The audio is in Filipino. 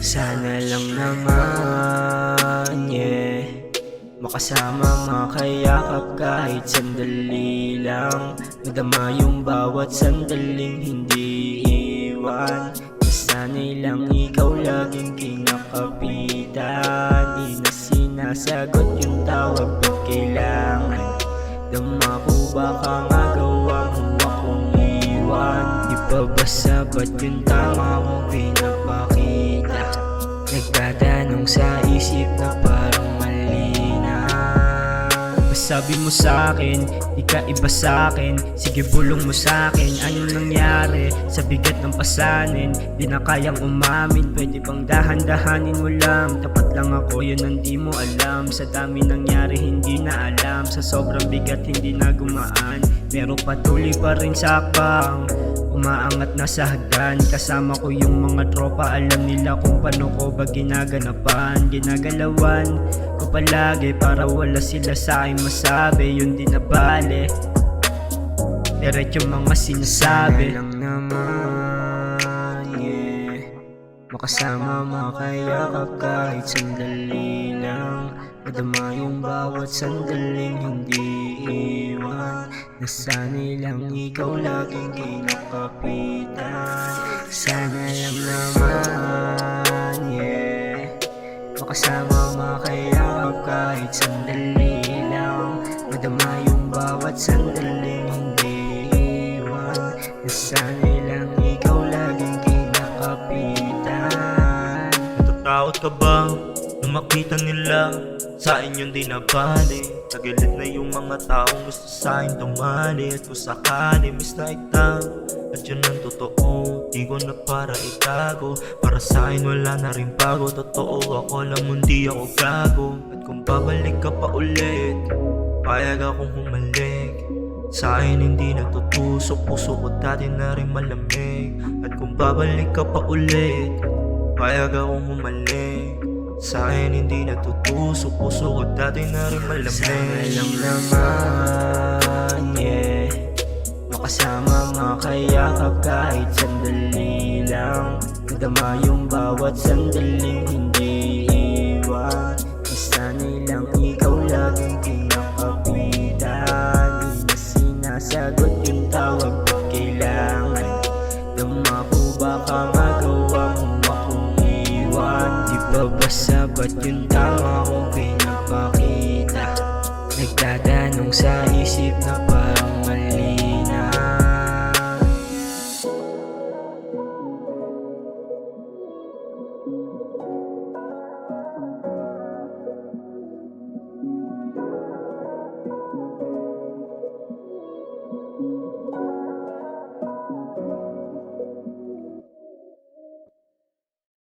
Sana lang naman, yeah, makasama, makayakap kahit sandali lang. Madama yung bawat sandaling hindi iwan. Nasanay lang ikaw laging kinakapitan. Di na sinasagot yung tawag pag kailangan. Dama ko baka magawa mo akong iwan. Di pa ba sapat yung tama mong pinapakita? Nagtatanong sa isip na parang mali na. Sabi mo sa'kin, di ka iba sa'kin. Sige bulong mo sa'kin, anong nangyari sa bigat ng pasanin? Di na kayang umamin, pwede bang dahan-dahanin mo lang? Tapat lang ako, yun ang di mo alam. Sa dami nangyari, hindi na alam. Sa sobrang bigat, hindi na gumaan, pero patuloy pa rin sakbang. Umaangat na sa hagdan, kasama ko yung mga tropa. Alam nila kung paano ko ba ginaganapan. Ginagalawan ko palagi para wala sila sa aking masabi. Yun din na bale, diretso mga sinasabi. Sana lang naman, yeah, makasama, makayakap kahit sandali lang. Madama yung bawat sandaling hindi iwan. Nasanay lang ikaw laging kinakapitan. Sana lang naman, yeah, makasama, makayakap kahit sandali lang. Madama yung bawat sandaling hindi iwan. Nasanay lang ikaw laging kinakapitan. Natatakot ka ba nung makita nila sa inyong dinabali? Tagilid na yung mga taong gusto sa akin tumali. At kung sakali miss na itang at yun ang totoo, di ko na para itago. Para sa akin wala na rin bago. Totoo ako lang hindi ako gago. At kung babalik ka pa ulit, payag akong humalik. Sa akin hindi natutusok, puso ko dati na rin malamig. At kung babalik ka pa ulit, payag akong humalik. Sa akin hindi natutusok, puso ko dati na rin malamig. Sana lang naman, yeah, makasama, makayakap kahit sandali lang. Madama yung bawat sandaling hindi iwan. Nasanay lang ikaw laging kinakapitan. Di na sinasagot yung tawag pag kailangan. Dama ko baka magawa mo akong iwan. Di ba ba sabat yung tama kong pinapakita? Nagtatanong sa isip na parang mali na.